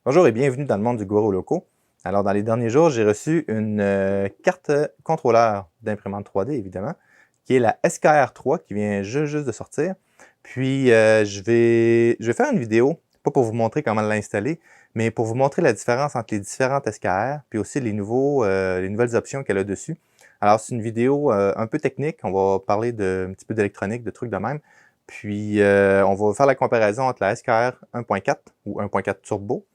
Bonjour et bienvenue dans le monde du Goro Loco. Alors, dans les derniers jours, j'ai reçu une carte contrôleur d'imprimante 3D, évidemment, qui est la SKR3 qui vient juste de sortir. Puis, je vais faire une vidéo, pas pour vous montrer comment l'installer, mais pour vous montrer la différence entre les différentes SKR, puis aussi les nouvelles options qu'elle a dessus. Alors, c'est une vidéo un peu technique. On va parler un petit peu d'électronique, de trucs de même. Puis, on va faire la comparaison entre la SKR 1.4 ou 1.4 Turbo.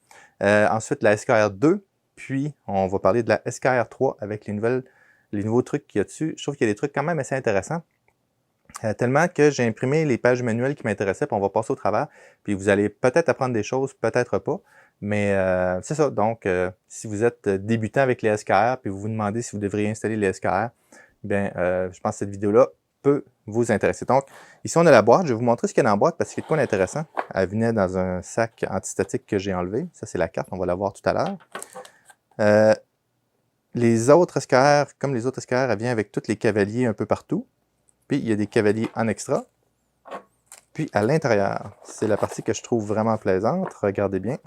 Ensuite, la SKR2, puis on va parler de la SKR3 avec les nouveaux trucs qu'il y a dessus. Je trouve qu'il y a des trucs quand même assez intéressants. Tellement que j'ai imprimé les pages manuelles qui m'intéressaient, puis on va passer au travers. Puis vous allez peut-être apprendre des choses, peut-être pas. Mais c'est ça. Donc, si vous êtes débutant avec les SKR, puis vous vous demandez si vous devriez installer les SKR, bien, je pense que cette vidéo-là peut vous intéresser. Donc, ici, on a la boîte. Je vais vous montrer ce qu'il y a dans la boîte parce qu'il y a de quoi d'intéressant. Elle venait dans un sac antistatique que j'ai enlevé. Ça, c'est la carte. On va la voir tout à l'heure. Les autres SKR, comme les autres SKR, elle vient avec tous les cavaliers un peu partout. Puis, il y a des cavaliers en extra. Puis, à l'intérieur, c'est la partie que je trouve vraiment plaisante. Regardez bien.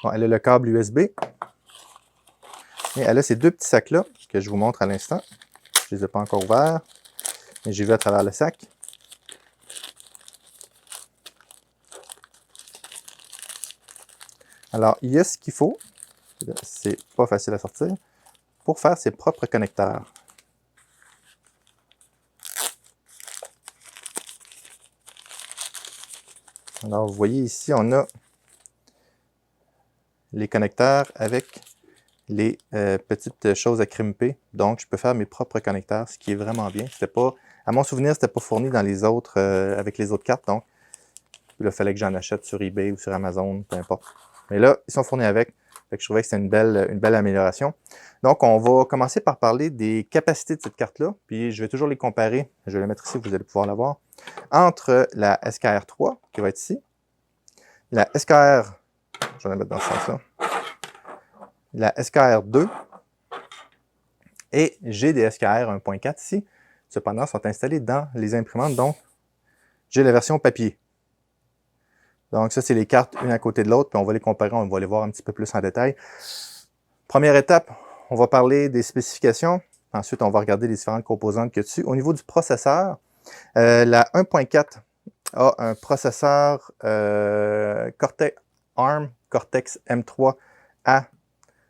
Bon, elle a le câble USB. Et elle a ces deux petits sacs-là que je vous montre à l'instant. Je ne les ai pas encore ouverts, mais j'ai vu à travers le sac. Alors, il y a ce qu'il faut. C'est pas facile à sortir. Pour faire ses propres connecteurs. Alors, vous voyez ici, on a les connecteurs avec les petites choses à crimper. Donc, je peux faire mes propres connecteurs, ce qui est vraiment bien. C'était pas, à mon souvenir, c'était pas fourni dans les autres, avec les autres cartes. Donc, il fallait que j'en achète sur eBay ou sur Amazon, peu importe. Mais là, ils sont fournis avec. Fait que je trouvais que c'était une belle amélioration. Donc, on va commencer par parler des capacités de cette carte-là. Puis, je vais toujours les comparer. Je vais les mettre ici, vous allez pouvoir la voir. Entre la SKR3, qui va être ici, la SKR, je vais la mettre dans ce sens-là, la SKR2, et j'ai des SKR 1.4 ici. Cependant, sont installés dans les imprimantes. Donc, j'ai la version papier. Donc, ça, c'est les cartes une à côté de l'autre, puis on va les comparer, on va les voir un petit peu plus en détail. Première étape, on va parler des spécifications. Ensuite, on va regarder les différentes composantes qu'il y a dessus. Au niveau du processeur, la 1.4 a un processeur ARM Cortex M3 à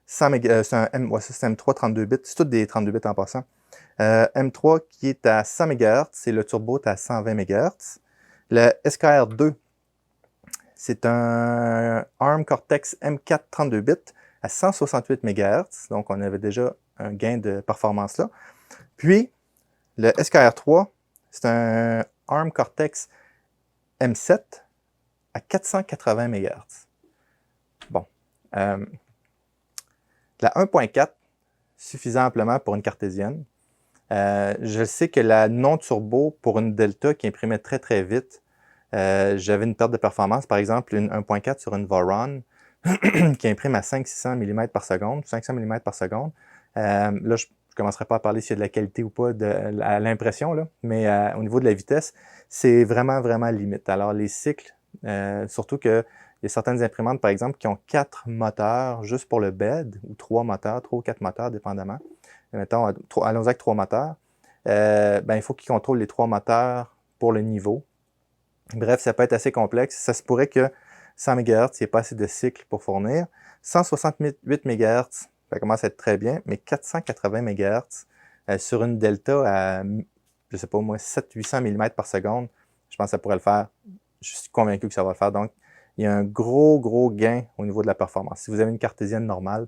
100 MHz. C'est un M3 32 bits. C'est tous des 32 bits en passant. M3 qui est à 100 MHz et le turbo est à 120 MHz. Le SKR2, c'est un ARM Cortex M4 32 bits à 168 MHz. Donc, on avait déjà un gain de performance là. Puis, le SKR3, c'est un ARM Cortex M7 à 480 MHz. Bon. La 1.4 suffisait amplement pour une cartésienne. Je sais que la non-turbo, pour une Delta qui imprimait très très vite, j'avais une perte de performance. Par exemple, une 1.4 sur une Voron qui imprime à 500-600 mm par seconde, 500 mm par seconde. Là, je ne commencerai pas à parler s'il y a de la qualité ou pas à l'impression, mais au niveau de la vitesse, c'est vraiment, vraiment limite. Alors, les cycles, surtout qu'il y a certaines imprimantes, par exemple, qui ont 4 moteurs juste pour le bed, ou 3 moteurs, 3 ou 4 moteurs, dépendamment. Mettons, allons-y avec 3 moteurs. Il faut qu'ils contrôlent les 3 moteurs pour le niveau. Bref, ça peut être assez complexe. Ça se pourrait que 100 MHz, il n'y ait pas assez de cycles pour fournir. 168 MHz, ça commence à être très bien, mais 480 MHz sur une delta à, je ne sais pas moi, 700-800 mm par seconde, je pense que ça pourrait le faire. Je suis convaincu que ça va le faire. Donc, il y a un gros gain au niveau de la performance. Si vous avez une cartésienne normale,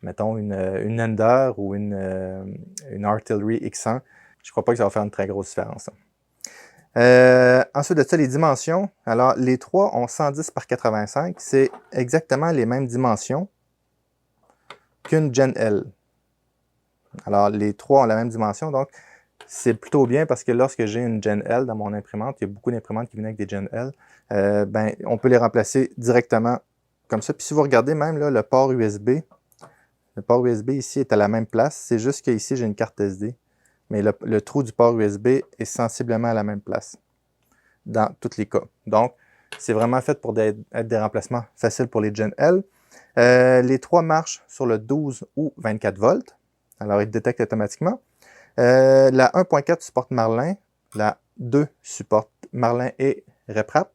mettons une Ender ou une Artillery X100, je ne crois pas que ça va faire une très grosse différence. Ensuite de ça, les dimensions. Alors, les trois ont 110 par 85. C'est exactement les mêmes dimensions qu'une Gen L. Alors, les trois ont la même dimension. Donc, c'est plutôt bien parce que lorsque j'ai une Gen L dans mon imprimante, il y a beaucoup d'imprimantes qui viennent avec des Gen L, on peut les remplacer directement comme ça. Puis si vous regardez même là, le port USB ici est à la même place. C'est juste qu'ici, j'ai une carte SD. Mais le trou du port USB est sensiblement à la même place dans tous les cas. Donc, C'est vraiment fait pour être des remplacements faciles pour les Gen L. Les 3 marchent sur le 12 ou 24 volts. Alors, ils détectent automatiquement. La 1.4 supporte Marlin. La 2 supporte Marlin et RepRap.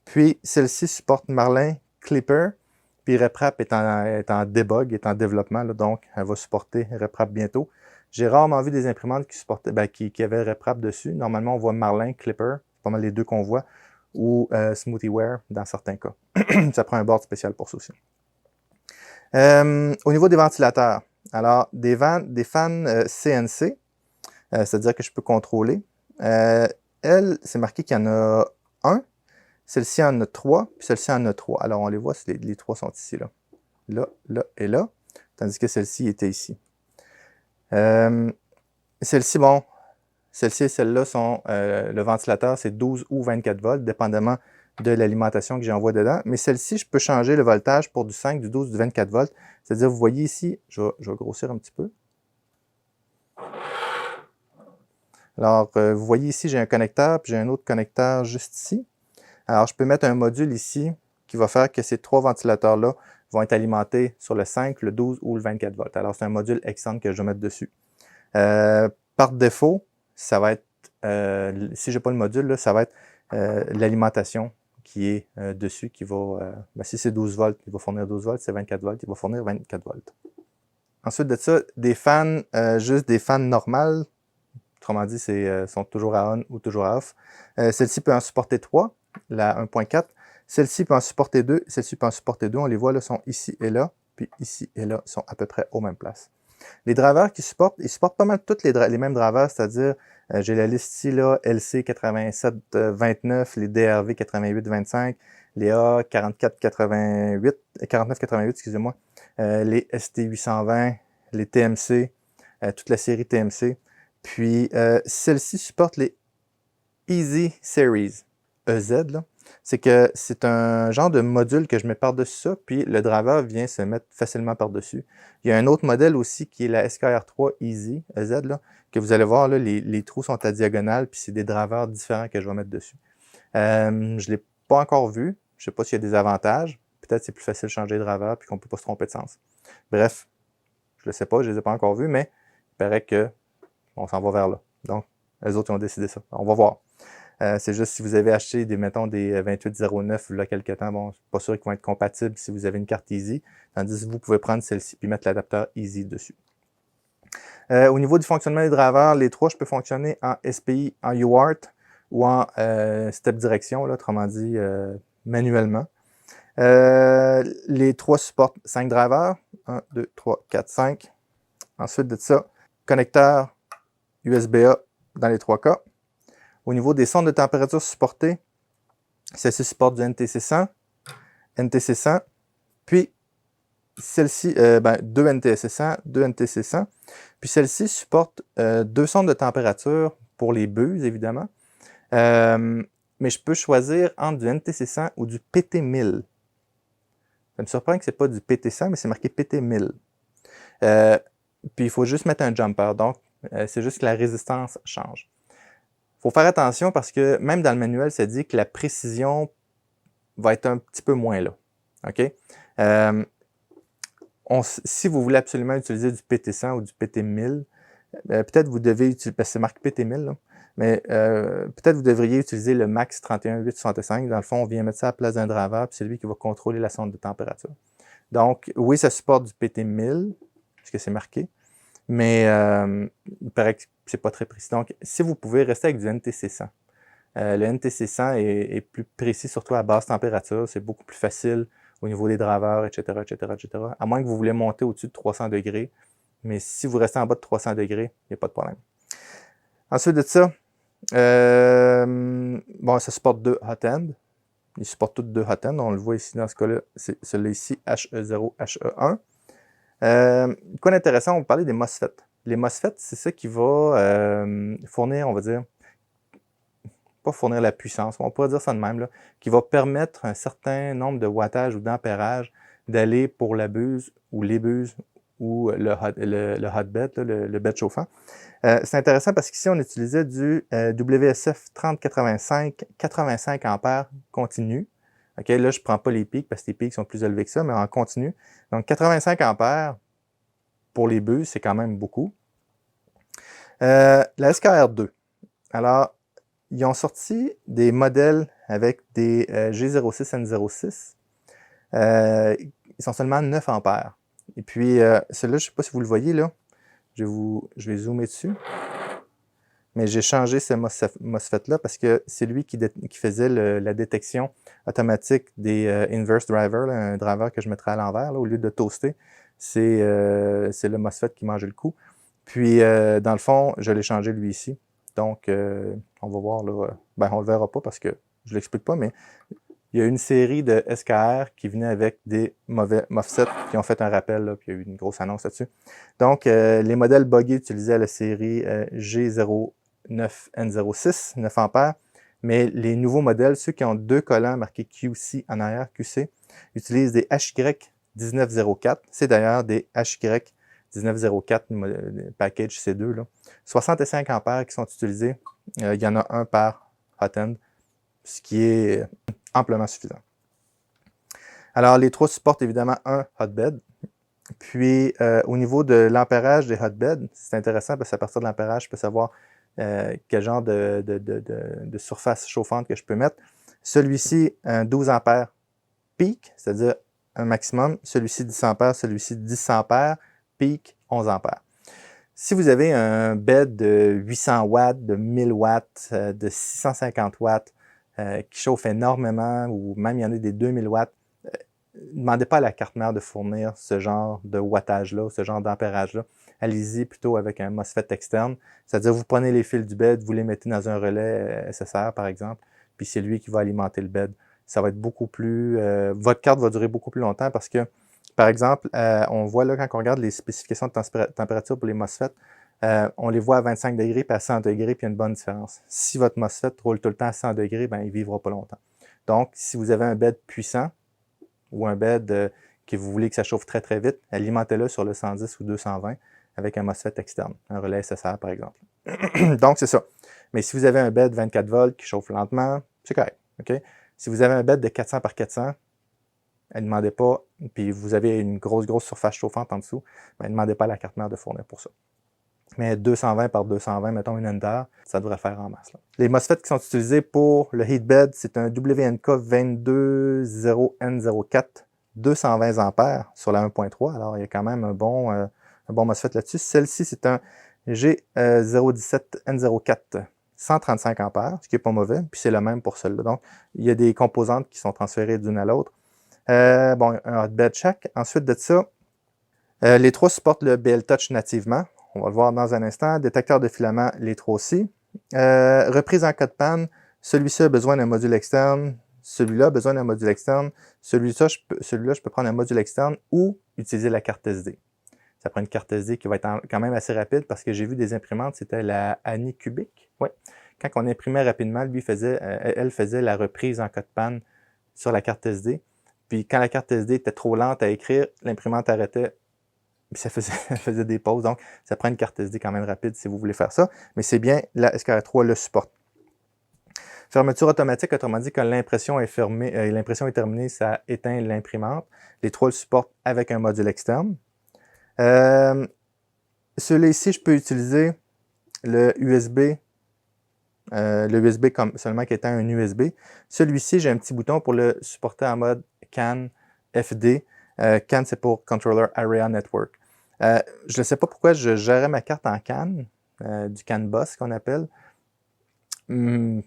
Puis, celle-ci supporte Marlin, Clipper. Puis, RepRap est en debug, est en développement. Là, donc, elle va supporter RepRap bientôt. J'ai rarement vu des imprimantes qui avaient RepRap dessus. Normalement, on voit Marlin, Clipper. C'est pas mal les deux qu'on voit. Ou SmoothieWare dans certains cas. Ça prend un board spécial pour ça aussi. Au niveau des ventilateurs, alors des fans CNC, c'est-à-dire que je peux contrôler. Elle, c'est marqué qu'il y en a un. Celle-ci en a 3, puis celle-ci en a 3. Alors, on les voit, les 3 sont ici, là. Là, là et là. Tandis que celle-ci était ici. Celle-ci, bon, celle-ci et celle-là sont... le ventilateur, c'est 12 ou 24 volts, dépendamment de l'alimentation que j'envoie dedans. Mais celle-ci, je peux changer le voltage pour du 5, du 12, du 24 volts. C'est-à-dire, vous voyez ici, je vais grossir un petit peu. Alors, vous voyez ici, j'ai un connecteur, puis j'ai un autre connecteur juste ici. Alors, je peux mettre un module ici qui va faire que ces 3 ventilateurs-là vont être alimentés sur le 5, le 12 ou le 24 volts. Alors, c'est un module externe que je vais mettre dessus. Par défaut, ça va être, si je n'ai pas le module, là, ça va être l'alimentation qui est dessus, qui va, si c'est 12 volts, il va fournir 12 volts, si c'est 24 volts, il va fournir 24 volts. Ensuite de ça, des fans, juste des fans normales, autrement dit, sont toujours à on ou toujours à off. Celle-ci peut en supporter 3, la 1.4. Celle-ci peut en supporter 2, celle-ci peut en supporter 2. On les voit, là, sont ici et là, puis ici et là, sont à peu près aux mêmes places. Les drivers qu'ils supportent, ils supportent pas mal tous les mêmes drivers, c'est-à-dire, j'ai la liste ici, là, LC 8729, les DRV 8825, les A 4488, 4988, excusez-moi, les ST 820, les TMC, toute la série TMC. Puis, celle-ci supporte les Easy Series, EZ, là. C'est que c'est un genre de module que je mets par-dessus ça, puis le driver vient se mettre facilement par-dessus. Il y a un autre modèle aussi qui est la SKR3 Easy, EZ, là, que vous allez voir, là, les trous sont à diagonale, puis c'est des drivers différents que je vais mettre dessus. Je ne l'ai pas encore vu. Je ne sais pas s'il y a des avantages. Peut-être c'est plus facile de changer de driver, puis qu'on ne peut pas se tromper de sens. Bref, je ne le sais pas, je ne les ai pas encore vus, mais il paraît qu'on s'en va vers là. Donc, les autres ont décidé ça. On va voir. C'est juste si vous avez acheté mettons des 2809 il y a quelques temps, bon, je suis pas sûr qu'ils vont être compatibles si vous avez une carte Easy, tandis que vous pouvez prendre celle-ci et mettre l'adapteur Easy dessus. Au niveau du fonctionnement des drivers, les 3, je peux fonctionner en SPI, en UART ou en step direction, là, autrement dit manuellement. Les 3 supportent 5 drivers. 1, 2, 3, 4, 5. Ensuite de ça, connecteur USB-A dans les 3 cas. Au niveau des sondes de température supportées, celle-ci supporte du NTC100, NTC100, puis celle-ci, 2 NTC100, 2 NTC100, puis celle-ci supporte 2 sondes de température pour les buses, évidemment, mais je peux choisir entre du NTC100 ou du PT1000. Ça me surprend que ce n'est pas du PT100, mais c'est marqué PT1000. Puis il faut juste mettre un jumper, donc c'est juste que la résistance change. Il faut faire attention parce que même dans le manuel, ça dit que la précision va être un petit peu moins là. OK? Si vous voulez absolument utiliser du PT100 ou du PT1000, peut-être vous devez utiliser, parce que c'est marqué PT1000, là, mais peut-être vous devriez utiliser le Max 31865. Dans le fond, on vient mettre ça à la place d'un driver, puis c'est lui qui va contrôler la sonde de température. Donc, oui, ça supporte du PT1000, puisque c'est marqué, mais il paraît que c'est pas très précis. Donc, si vous pouvez rester avec du NTC100. Le NTC100 est plus précis, surtout à basse température. C'est beaucoup plus facile au niveau des drivers, etc., etc., etc. À moins que vous voulez monter au-dessus de 300 degrés. Mais si vous restez en bas de 300 degrés, il n'y a pas de problème. Ensuite de ça, bon, ça supporte 2 hot end. Il supporte toutes 2 hot end. On le voit ici dans ce cas-là. C'est celui-là ici, HE0, HE1. Quoi d'intéressant, on va parler des MOSFET. Les MOSFET, c'est ça qui va fournir, on va dire, pas fournir la puissance, on pourrait dire ça de même, là, qui va permettre un certain nombre de wattage ou d'ampérage d'aller pour la buse ou les buses ou le hotbed, le bed chauffant. C'est intéressant parce qu'ici, on utilisait du WSF 3085, 85 ampères continu. OK, là, je ne prends pas les pics parce que les pics sont plus élevés que ça, mais en continu. Donc, 85 ampères pour les bus, c'est quand même beaucoup. La SKR2. Alors, ils ont sorti des modèles avec des G06, N06. Ils sont seulement 9 ampères. Et puis, celui-là, je ne sais pas si vous le voyez, là. Je vais zoomer dessus. Mais j'ai changé ce MOSFET-là parce que c'est lui qui faisait la détection automatique des inverse drivers, là, un driver que je mettrais à l'envers, au lieu de toaster. C'est le MOSFET qui mangeait le coup. Puis, dans le fond, je l'ai changé lui ici. Donc, on va voir là. Ben, on ne le verra pas parce que je ne l'explique pas, mais il y a une série de SKR qui venait avec des mauvais MOSFET qui ont fait un rappel, là, puis il y a eu une grosse annonce là-dessus. Donc, les modèles buggés utilisaient la série G09N06, 9 ampères, mais les nouveaux modèles, ceux qui ont deux collants marqués QC en arrière, QC, utilisent des HY1904. C'est d'ailleurs des HY1904 package C2, là. 65 ampères qui sont utilisés. Il y en a un par hot-end, ce qui est amplement suffisant. Alors, les trois supportent évidemment un hotbed. Puis, au niveau de l'ampérage des hotbeds, c'est intéressant parce qu'à partir de l'ampérage, je peux savoir quel genre de surface chauffante que je peux mettre. Celui-ci, un 12 ampères peak, c'est-à-dire un maximum. Celui-ci, 10 ampères. Celui-ci, 10 ampères. Peak, 11 ampères. Si vous avez un bed de 800 watts, de 1000 watts, de 650 watts, qui chauffe énormément, ou même il y en a des 2000 watts, ne demandez pas à la carte mère de fournir ce genre de wattage-là, ce genre d'ampérage-là. Allez-y plutôt avec un MOSFET externe. C'est-à-dire, vous prenez les fils du bed, vous les mettez dans un relais SSR, par exemple, puis c'est lui qui va alimenter le bed. Ça va être beaucoup plus... votre carte va durer beaucoup plus longtemps parce que, par exemple, on voit là, quand on regarde les spécifications de température pour les MOSFET, on les voit à 25 degrés puis à 100 degrés, puis il y a une bonne différence. Si votre MOSFET roule tout le temps à 100 degrés, ben, il ne vivra pas longtemps. Donc, si vous avez un bed puissant ou un bed que vous voulez que ça chauffe très très vite, alimentez-le sur le 110 ou 220 avec un MOSFET externe, un relais SSR par exemple. Donc, c'est ça. Mais si vous avez un bed 24 volts qui chauffe lentement, c'est correct. Okay? Si vous avez un bed de 400 par 400, ne demandez pas, puis vous avez une grosse surface chauffante en dessous, ne demandez pas à la carte mère de fournir pour ça. Mais 220 par 220, mettons une Ender, ça devrait faire en masse. Là. Les MOSFET qui sont utilisés pour le heatbed, c'est un WNK 220N04, 220 ampères sur la 1.3. Alors, il y a quand même un bon MOSFET là-dessus. Celle-ci, c'est un G017N04, 135 ampères, ce qui n'est pas mauvais. Puis c'est le même pour celle-là. Donc, il y a des composantes qui sont transférées d'une à l'autre. Bon, un hotbed chaque. Ensuite de ça, les trois supportent le BL Touch nativement. On va le voir dans un instant. Détecteur de filament, les trois aussi. Reprise en cas de panne. Celui-ci a besoin d'un module externe. Celui-là a besoin d'un module externe. Celui-là, je peux prendre un module externe ou utiliser la carte SD. Ça prend une carte SD qui va être quand même assez rapide parce que j'ai vu des imprimantes, c'était la Anycubic. Oui. Quand on imprimait rapidement, elle faisait la reprise en cas de panne sur la carte SD. Puis quand la carte SD était trop lente à écrire, l'imprimante arrêtait. Puis ça faisait des pauses. Donc, ça prend une carte SD quand même rapide si vous voulez faire ça. Mais c'est bien, la SKR3 le supporte. Fermeture automatique, autrement dit, quand l'impression est fermée, l'impression est terminée, ça éteint l'imprimante. Les trois le supportent avec un module externe. Celui-là ici, je peux utiliser le USB comme seulement qui étant un USB. Celui-ci, j'ai un petit bouton pour le supporter en mode CAN FD. CAN, c'est pour Controller Area Network. Je ne sais pas pourquoi je gérais ma carte en CAN, du CAN Bus qu'on appelle. Je ne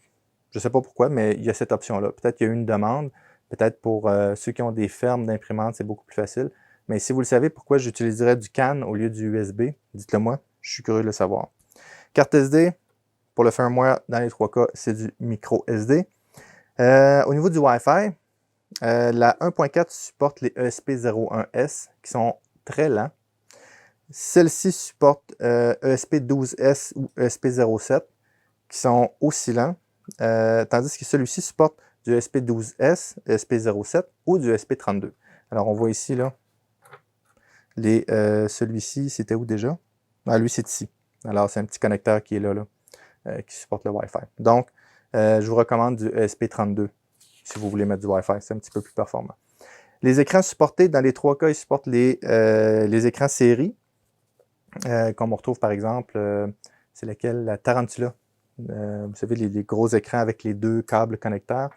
sais pas pourquoi, mais il y a cette option-là. Peut-être qu'il y a eu une demande. Peut-être pour ceux qui ont des fermes d'imprimantes, c'est beaucoup plus facile. Mais si vous le savez, pourquoi j'utiliserais du CAN au lieu du USB, dites-le moi. Je suis curieux de le savoir. Carte SD, pour le firmware, dans les trois cas, c'est du micro SD. Au niveau du Wi-Fi, la 1.4 supporte les ESP01S qui sont très lents. Celle-ci supporte ESP12S ou ESP07 qui sont aussi lents, tandis que celui-ci supporte du ESP12S, ESP07 ou du ESP32. Alors on voit ici là, Celui-ci, c'était où déjà? Ah, lui, c'est ici. Alors, c'est un petit connecteur qui est là, qui supporte le Wi-Fi. Donc, je vous recommande du ESP32 si vous voulez mettre du Wi-Fi. C'est un petit peu plus performant. Les écrans supportés, dans les trois cas, ils supportent les écrans série, comme on retrouve par exemple, c'est laquelle? La Tarantula. Vous savez, les gros écrans avec les deux câbles connecteurs.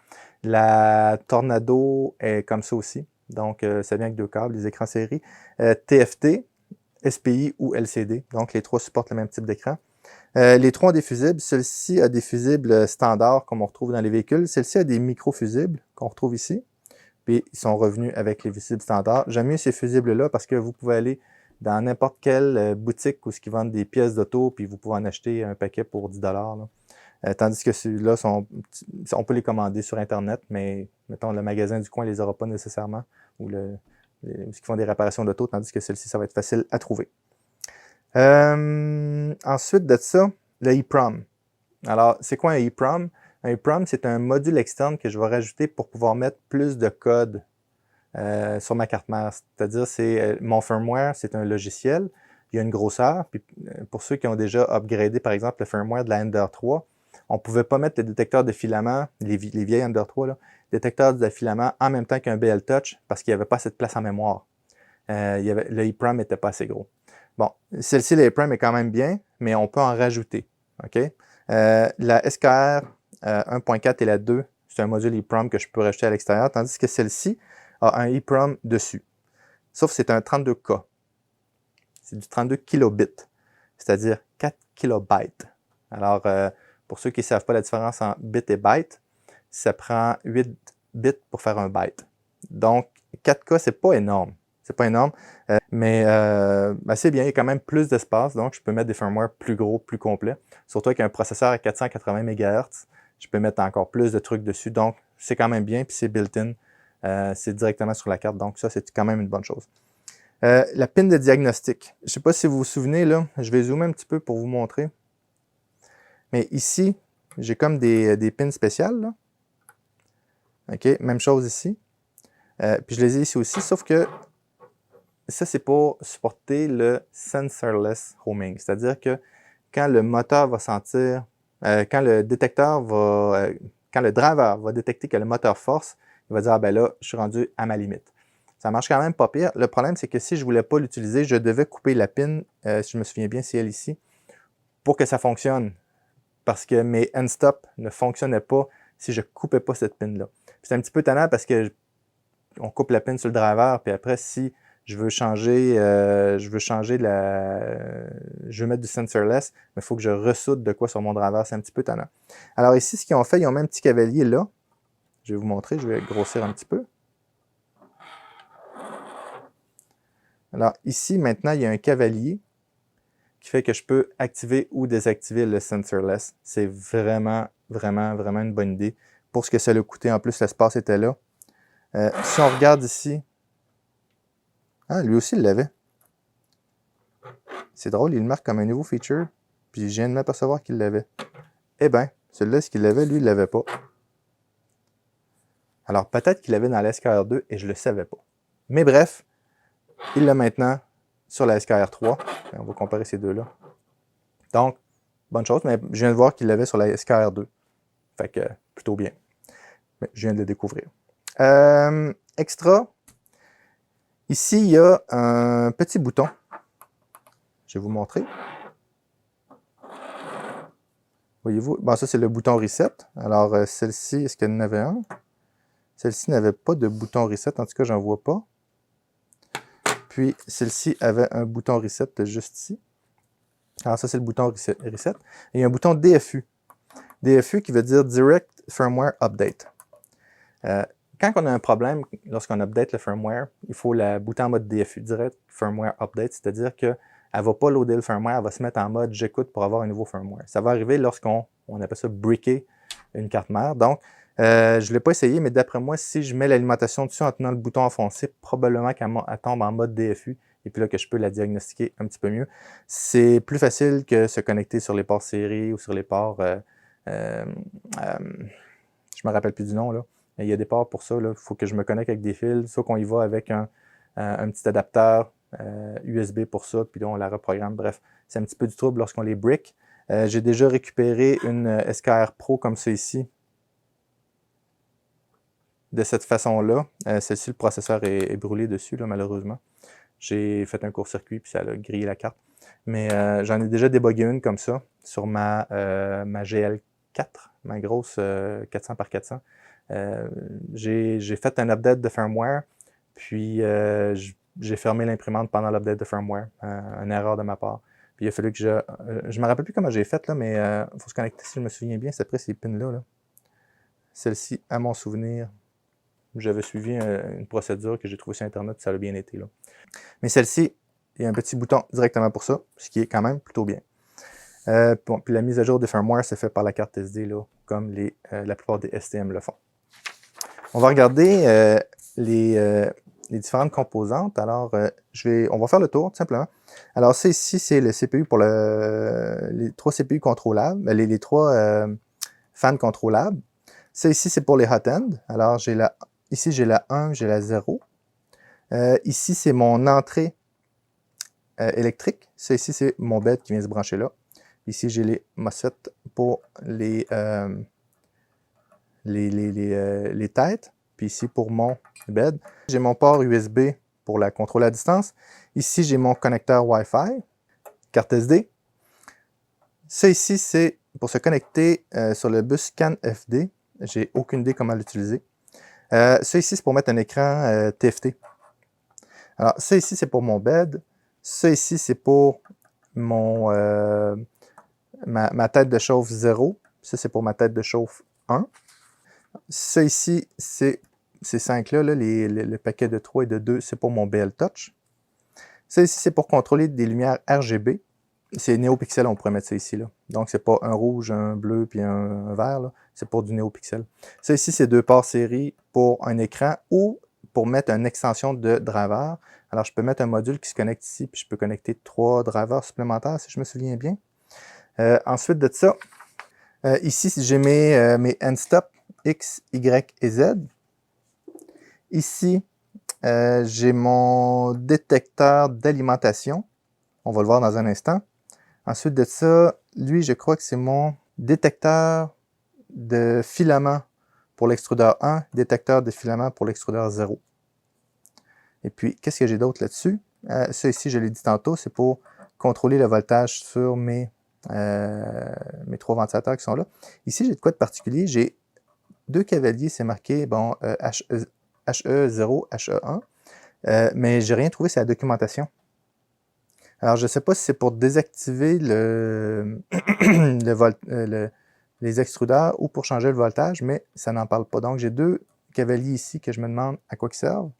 La Tornado est comme ça aussi. Donc, ça vient avec deux câbles, les écrans série. TFT, SPI ou LCD. Donc, les trois supportent le même type d'écran. Les trois ont des fusibles. Celui-ci a des fusibles standards, comme on retrouve dans les véhicules. Celle-ci a des micro-fusibles, qu'on retrouve ici. Puis, ils sont revenus avec les fusibles standards. J'aime mieux ces fusibles-là parce que vous pouvez aller dans n'importe quelle boutique où ils vendent des pièces d'auto, puis vous pouvez en acheter un paquet pour 10 $. Tandis que ceux-là, on peut les commander sur Internet, mais mettons, le magasin du coin ne les aura pas nécessairement, ou ceux qui font des réparations d'auto, tandis que celle-ci, ça va être facile à trouver. Ensuite de ça, le EEPROM. Alors, c'est quoi un EEPROM? Un EEPROM, c'est un module externe que je vais rajouter pour pouvoir mettre plus de code sur ma carte mère. C'est-à-dire, mon firmware, c'est un logiciel, il y a une grosseur, puis pour ceux qui ont déjà upgradé, par exemple, le firmware de la Ender 3, on ne pouvait pas mettre le détecteur de filament, les vieilles Ender 3, là, détecteur de filament en même temps qu'un BL Touch parce qu'il n'y avait pas assez de place en mémoire. Le EEPROM n'était pas assez gros. Bon, celle-ci, le EEPROM est quand même bien, mais on peut en rajouter. OK? La SKR 1.4 et la 2, c'est un module EEPROM que je peux rajouter à l'extérieur, tandis que celle-ci a un EEPROM dessus. Sauf que c'est un 32K. C'est du 32 kilobits, c'est-à-dire 4 kilobytes. Alors, pour ceux qui ne savent pas la différence entre bit et byte, ça prend 8 bits pour faire un byte. Donc, 4K, c'est pas énorme. C'est pas énorme, mais c'est bien, il y a quand même plus d'espace, donc je peux mettre des firmware plus gros, plus complets. Surtout avec un processeur à 480 MHz, je peux mettre encore plus de trucs dessus, donc c'est quand même bien, puis c'est built-in, c'est directement sur la carte, donc ça, c'est quand même une bonne chose. La pin de diagnostic. Je ne sais pas si vous vous souvenez, là, je vais zoomer un petit peu pour vous montrer. Mais ici, j'ai comme des pins spéciales, là. OK, même chose ici. Puis je les ai ici aussi, sauf que ça, c'est pour supporter le sensorless homing. C'est-à-dire que quand le moteur va sentir, quand le détecteur va, quand le driver va détecter que le moteur force, il va dire, ah ben là, je suis rendu à ma limite. Ça marche quand même pas pire. Le problème, c'est que si je ne voulais pas l'utiliser, je devais couper la pin, si je me souviens bien, c'est elle ici, pour que ça fonctionne. Parce que mes end-stop ne fonctionnaient pas si je ne coupais pas cette pin-là. C'est un petit peu tannant parce que on coupe la pin sur le driver, puis après, si je veux changer, je veux mettre du sensorless, mais il faut que je ressoude de quoi sur mon driver, c'est un petit peu tannant. Alors ici, ce qu'ils ont fait, ils ont mis un petit cavalier là. Je vais vous montrer, je vais grossir un petit peu. Alors ici, maintenant, il y a un cavalier qui fait que je peux activer ou désactiver le sensorless. C'est vraiment, vraiment, vraiment une bonne idée. Pour ce que ça a coûté, en plus, l'espace était là. Si on regarde ici, lui aussi, il l'avait. C'est drôle, il le marque comme un nouveau feature, puis je viens de m'apercevoir qu'il l'avait. Eh bien, celui-là, ce qu'il l'avait, lui, il ne l'avait pas. Alors, peut-être qu'il l'avait dans la SKR2 et je ne le savais pas. Mais bref, il l'a maintenant sur la SKR3. On va comparer ces deux-là. Donc, bonne chose, mais je viens de voir qu'il l'avait sur la SKR2. Fait que, plutôt bien. Mais je viens de le découvrir. Extra, ici, il y a un petit bouton. Je vais vous montrer. Voyez-vous? Bon, ça, c'est le bouton Reset. Alors, celle-ci, est-ce qu'elle en avait un? Celle-ci n'avait pas de bouton Reset. En tout cas, j'en vois pas. Puis, celle-ci avait un bouton Reset juste ici. Alors, ça, c'est le bouton Reset. Et il y a un bouton DFU. DFU qui veut dire Direct Firmware Update. Quand on a un problème, lorsqu'on update le firmware, il faut la bouton en mode DFU, Direct Firmware Update, c'est-à-dire qu'elle ne va pas loader le firmware, elle va se mettre en mode j'écoute pour avoir un nouveau firmware. Ça va arriver lorsqu'on appelle ça bricker une carte mère. Donc, je ne l'ai pas essayé, mais d'après moi, si je mets l'alimentation dessus en tenant le bouton enfoncé, probablement qu'elle tombe en mode DFU et puis là que je peux la diagnostiquer un petit peu mieux. C'est plus facile que se connecter sur les ports série ou sur les ports... je me rappelle plus du nom, là. Il y a des ports pour ça. Il faut que je me connecte avec des fils, soit qu'on y va avec un petit adapteur USB pour ça, puis là, on la reprogramme. Bref, c'est un petit peu du trouble lorsqu'on les brick. J'ai déjà récupéré une SKR Pro comme ça ici, de cette façon-là. Celle-ci, le processeur est brûlé dessus, là, malheureusement. J'ai fait un court-circuit, puis ça a grillé la carte. Mais j'en ai déjà débogué une comme ça, sur ma GL4, ma grosse 400 par 400. J'ai fait un update de firmware, puis j'ai fermé l'imprimante pendant l'update de firmware. Une erreur de ma part. Puis il a fallu que je me rappelle plus comment j'ai fait, là, mais il faut se connecter, si je me souviens bien, c'est après ces pins-là. Là. Celle-ci, à mon souvenir, j'avais suivi une procédure que j'ai trouvée sur Internet, ça a bien été. Là. Mais celle-ci, il y a un petit bouton directement pour ça, ce qui est quand même plutôt bien. Bon, puis la mise à jour des firmware, c'est fait par la carte SD, là, comme la plupart des STM le font. On va regarder les différentes composantes. Alors, on va faire le tour, tout simplement. Alors, ça ici, c'est le CPU pour les 3 CPU contrôlables, les 3 fans contrôlables. Ça ici, c'est pour les hot end. Alors, ici, j'ai la 1, j'ai la 0. Ici, c'est mon entrée électrique. Ça ici, c'est mon bed qui vient se brancher là. Ici, j'ai les MOSFET pour les têtes. Puis ici, pour mon bed. J'ai mon port USB pour la contrôle à distance. Ici, j'ai mon connecteur Wi-Fi, carte SD. Ça ici, c'est pour se connecter sur le bus CAN FD. J'ai aucune idée comment l'utiliser. Ça ici, c'est pour mettre un écran TFT. Alors, ça ici, c'est pour mon bed. Ça ici, c'est pour ma tête de chauffe 0. Ça, c'est pour ma tête de chauffe 1. Ça ici, c'est ces 5-là, le paquet de 3 et de 2, c'est pour mon BL Touch. Ça ici, c'est pour contrôler des lumières RGB. C'est NeoPixel, on pourrait mettre ça ici. Là. Donc, c'est pas un rouge, un bleu puis un vert. C'est pour du NeoPixel. Ça ici, c'est 2 ports série pour un écran ou pour mettre une extension de driver. Alors, je peux mettre un module qui se connecte ici, puis je peux connecter 3 drivers supplémentaires, si je me souviens bien. Ensuite de ça, ici, j'ai mes end-stop X, Y et Z. Ici, j'ai mon détecteur d'alimentation. On va le voir dans un instant. Ensuite de ça, lui, je crois que c'est mon détecteur de filament pour l'extrudeur 1, détecteur de filament pour l'extrudeur 0. Et puis, qu'est-ce que j'ai d'autre là-dessus? Ça ici, je l'ai dit tantôt, c'est pour contrôler le voltage sur mes 3 ventilateurs qui sont là. Ici, j'ai de quoi de particulier? J'ai 2 cavaliers, c'est marqué bon, HE0, HE1, mais j'ai rien trouvé sur la documentation. Alors, je ne sais pas si c'est pour désactiver les extrudeurs ou pour changer le voltage, mais ça n'en parle pas. Donc, j'ai 2 cavaliers ici que je me demande à quoi ils servent.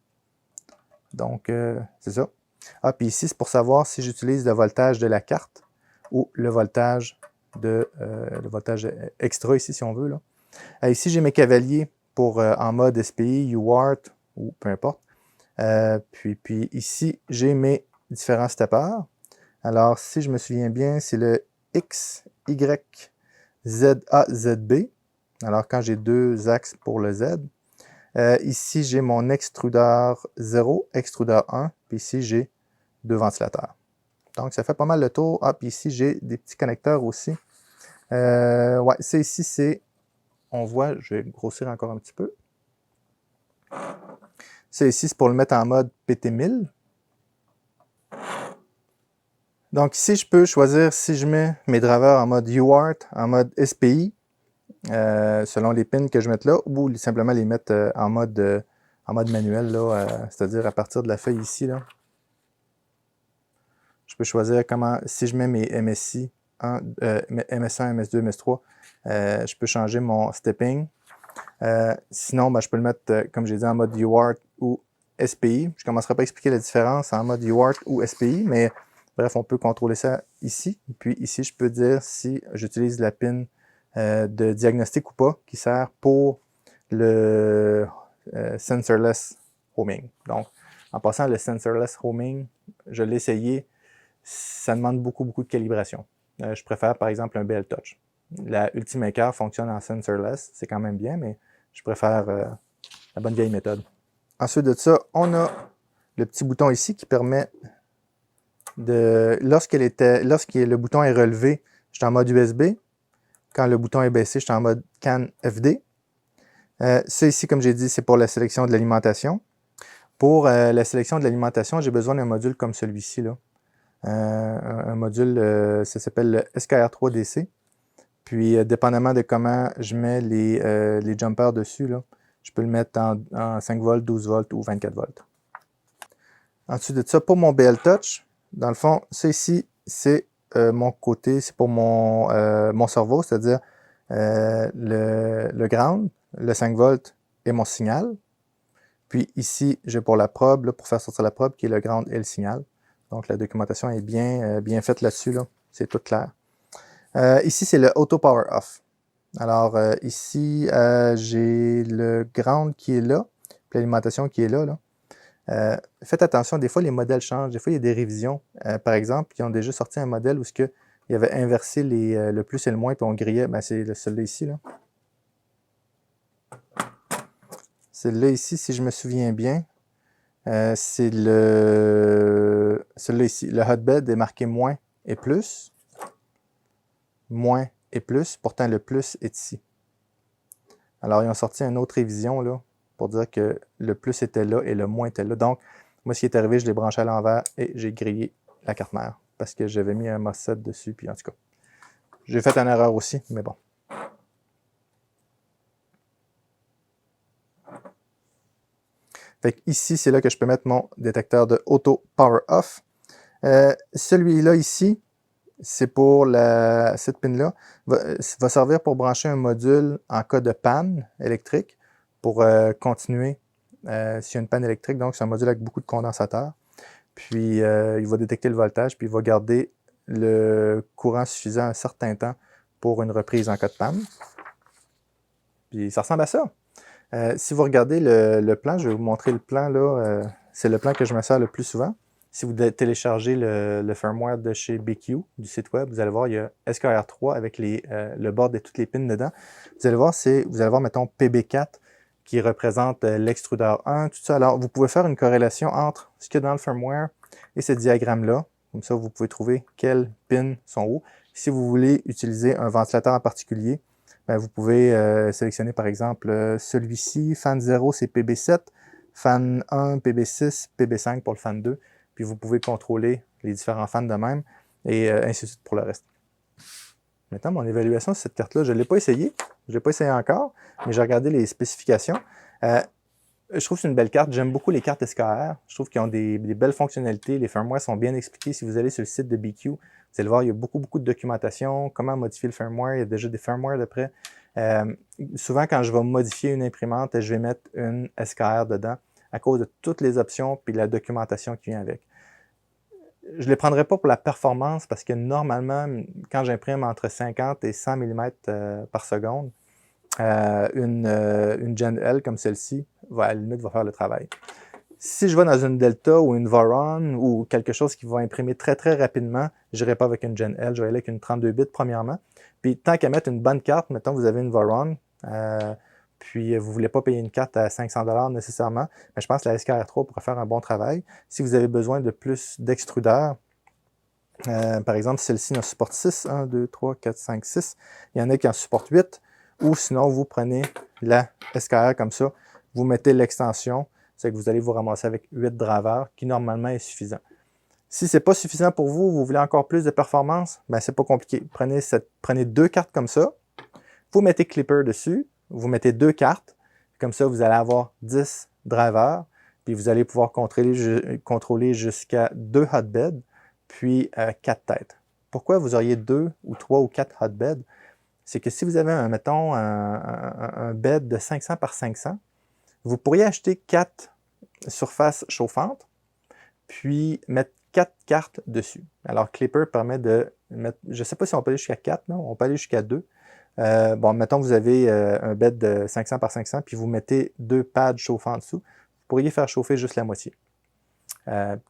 Donc, c'est ça. Ah, puis ici, c'est pour savoir si j'utilise le voltage de la carte ou le voltage extra ici, si on veut. Là. Ici, j'ai mes cavaliers pour en mode SPI, UART ou peu importe. Puis ici, j'ai mes différents steppers. Alors, si je me souviens bien, c'est le X, Y, Z, A, Z, B. Alors, quand j'ai 2 axes pour le Z. Ici, j'ai mon extrudeur 0, extrudeur 1. Puis ici, j'ai 2 ventilateurs. Donc, ça fait pas mal le tour. Ah, puis ici, j'ai des petits connecteurs aussi. Ouais, ça ici, c'est... On voit, je vais grossir encore un petit peu. Ça ici, c'est pour le mettre en mode PT1000. Donc ici, je peux choisir si je mets mes drivers en mode UART, en mode SPI, selon les pins que je mette là, ou simplement les mettre en mode manuel, c'est-à-dire à partir de la feuille ici. Là. Je peux choisir si je mets mes MSI, MS1, MS2, MS3, je peux changer mon stepping. Sinon, ben, je peux le mettre, comme j'ai dit, en mode UART ou SPI. Je ne commencerai pas à expliquer la différence en mode UART ou SPI, mais bref, on peut contrôler ça ici. Et puis ici, je peux dire si j'utilise la pin de diagnostic ou pas, qui sert pour le sensorless homing. Donc, en passant, le sensorless homing, je l'ai essayé, ça demande beaucoup de calibration. Je préfère, par exemple, un BL Touch. La Ultimaker fonctionne en sensorless, c'est quand même bien, mais je préfère la bonne vieille méthode. Ensuite de ça, on a le petit bouton ici qui permet lorsque le bouton est relevé, j'étais en mode USB. Quand le bouton est baissé, j'étais en mode CAN FD. Ça ici, comme j'ai dit, c'est pour la sélection de l'alimentation. Pour la sélection de l'alimentation, j'ai besoin d'un module comme celui-ci, là. Un module, ça s'appelle le SKR3DC. Puis, dépendamment de comment je mets les jumpers dessus, là, je peux le mettre en 5 volts, 12 volts ou 24 volts. Ensuite de ça, pour mon BL Touch, dans le fond, ça ici, c'est mon côté, c'est pour mon cerveau, c'est-à-dire le ground, le 5 volts et mon signal. Puis ici, j'ai pour la probe, là, pour faire sortir la probe, qui est le ground et le signal. Donc la documentation est bien faite là-dessus, là. C'est tout clair. Ici, c'est le Auto Power Off. Alors ici, j'ai le ground qui est là, puis l'alimentation qui est là. Faites attention, des fois les modèles changent, des fois il y a des révisions. Par exemple, ils ont déjà sorti un modèle où il y avait inversé le plus et le moins, puis on grillait, ben, c'est celui-là ici. Là. Celui-là ici, si je me souviens bien, c'est celui-là ici. Le hotbed est marqué moins et plus. Moins et plus, pourtant le plus est ici. Alors, ils ont sorti une autre révision là, pour dire que le plus était là et le moins était là. Donc, moi, ce qui est arrivé, je l'ai branché à l'envers et j'ai grillé la carte mère parce que j'avais mis un MOSFET dessus. Puis en tout cas, j'ai fait une erreur aussi, mais bon. Fait ici, c'est là que je peux mettre mon détecteur de Auto Power Off. Celui-là ici, c'est pour cette pin-là, va servir pour brancher un module en cas de panne électrique pour continuer s'il y a une panne électrique. Donc, c'est un module avec beaucoup de condensateurs. Puis, il va détecter le voltage, puis il va garder le courant suffisant un certain temps pour une reprise en cas de panne. Puis, ça ressemble à ça. Si vous regardez le plan, je vais vous montrer le plan là. C'est le plan que je me sers le plus souvent. Si vous téléchargez le firmware de chez BQ, du site web, vous allez voir, il y a SKR3 avec le board et toutes les pins dedans. Vous allez voir, mettons, PB4 qui représente l'extrudeur 1, tout ça. Alors, vous pouvez faire une corrélation entre ce qu'il y a dans le firmware et ce diagramme-là. Comme ça, vous pouvez trouver quels pins sont où. Si vous voulez utiliser un ventilateur en particulier, ben, vous pouvez sélectionner par exemple celui-ci. Fan 0, c'est PB7. Fan 1, PB6, PB5 pour le fan 2. Puis vous pouvez contrôler les différents fans de même et ainsi de suite pour le reste. Maintenant, mon évaluation sur cette carte-là, je ne l'ai pas essayé. Je ne l'ai pas essayé encore, mais j'ai regardé les spécifications. Je trouve que c'est une belle carte. J'aime beaucoup les cartes SKR. Je trouve qu'ils ont des belles fonctionnalités. Les firmware sont bien expliqués. Si vous allez sur le site de BQ, vous allez voir, il y a beaucoup de documentation, comment modifier le firmware. Il y a déjà des firmware de près. Souvent, quand je vais modifier une imprimante, je vais mettre une SKR dedans à cause de toutes les options et la documentation qui vient avec. Je ne les prendrai pas pour la performance parce que normalement, quand j'imprime entre 50 et 100 mm par seconde, une Gen L comme celle-ci, à la limite, va faire le travail. Si je vais dans une Delta ou une Voron ou quelque chose qui va imprimer très rapidement, je n'irai pas avec une Gen L, je vais aller avec une 32 bits premièrement. Puis tant qu'à mettre une bonne carte, mettons vous avez une Voron, puis vous ne voulez pas payer une carte à 500$ nécessairement, mais je pense que la SKR3 pourrait faire un bon travail. Si vous avez besoin de plus d'extrudeurs, par exemple, celle-ci en supporte 6, 1, 2, 3, 4, 5, 6. Il y en a qui en supportent 8. Ou sinon, vous prenez la SKR comme ça, vous mettez l'extension, c'est que vous allez vous ramasser avec 8 drivers, qui normalement est suffisant. Si ce n'est pas suffisant pour vous, vous voulez encore plus de performance, ben c'est pas compliqué. Prenez 2 cartes comme ça, vous mettez Clipper dessus, vous mettez 2 cartes, comme ça vous allez avoir 10 drivers, puis vous allez pouvoir contrôler jusqu'à 2 hotbeds, puis 4 têtes. Pourquoi vous auriez 2 ou 3 ou 4 hotbeds? C'est que si vous avez, mettons, un bed de 500 par 500, vous pourriez acheter 4 surfaces chauffantes, puis mettre 4 cartes dessus. Alors, Clipper permet de mettre, je ne sais pas si on peut aller jusqu'à 4, non? On peut aller jusqu'à 2. Bon, mettons, vous avez un bed de 500 par 500, puis vous mettez 2 pads chauffants en dessous. Vous pourriez faire chauffer juste la moitié,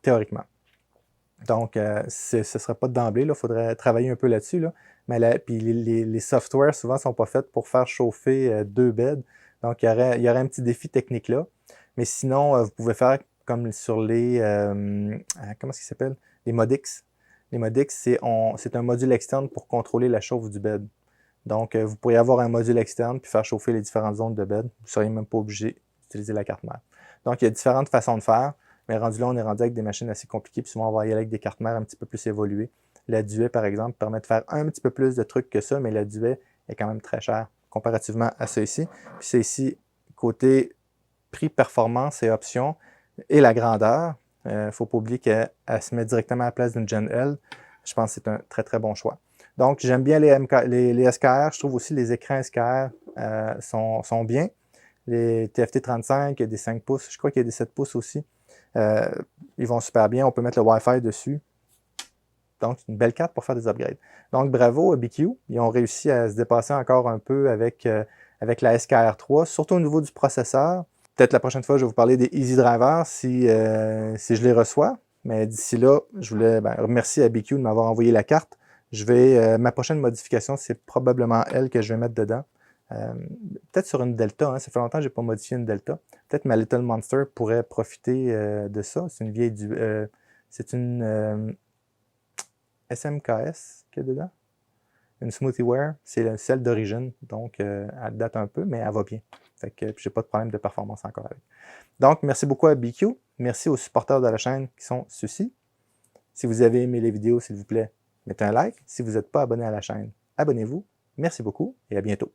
théoriquement. Donc, ce ne serait pas d'emblée, il faudrait travailler un peu là-dessus. Là. Mais puis les softwares, souvent, ne sont pas faits pour faire chauffer 2 beds. Donc, il y aurait un petit défi technique là. Mais sinon, vous pouvez faire comme sur les... comment est-ce qu'ils s'appellent? les Modix. Les Modix, c'est un module externe pour contrôler la chauffe du bed. Donc, vous pourriez avoir un module externe puis faire chauffer les différentes zones de bed. Vous ne seriez même pas obligé d'utiliser la carte mère. Donc, il y a différentes façons de faire, mais rendu là, on est rendu avec des machines assez compliquées, puis souvent, on va y aller avec des cartes mères un petit peu plus évoluées. La Duet, par exemple, permet de faire un petit peu plus de trucs que ça, mais la Duet est quand même très chère comparativement à celle-ci. Puis c'est ici, côté prix, performance et options, et la grandeur. Il ne faut pas oublier qu'elle se met directement à la place d'une Gen L. Je pense que c'est un très, très bon choix. Donc, j'aime bien les SKR. Je trouve aussi les écrans SKR sont bien. Les TFT35, il y a des 5 pouces. Je crois qu'il y a des 7 pouces aussi. Ils vont super bien. On peut mettre le Wi-Fi dessus. Donc, c'est une belle carte pour faire des upgrades. Donc, bravo à BQ. Ils ont réussi à se dépasser encore un peu avec la SKR3, surtout au niveau du processeur. Peut-être la prochaine fois, je vais vous parler des Easy Drivers si je les reçois. Mais d'ici là, je voulais remercier à BQ de m'avoir envoyé la carte. Ma prochaine modification, c'est probablement elle que je vais mettre dedans. Peut-être sur une Delta. Hein. Ça fait longtemps que je n'ai pas modifié une Delta. Peut-être ma Little Monster pourrait profiter de ça. C'est une vieille c'est une SMKS qu'il y a dedans. Une SmoothieWare. C'est celle d'origine. Donc, elle date un peu, mais elle va bien. Fait que j'ai pas de problème de performance encore avec. Donc, merci beaucoup à BQ. Merci aux supporters de la chaîne qui sont ceux-ci. Si vous avez aimé les vidéos, s'il vous plaît, mettez un like. Si vous n'êtes pas abonné à la chaîne, abonnez-vous. Merci beaucoup et à bientôt.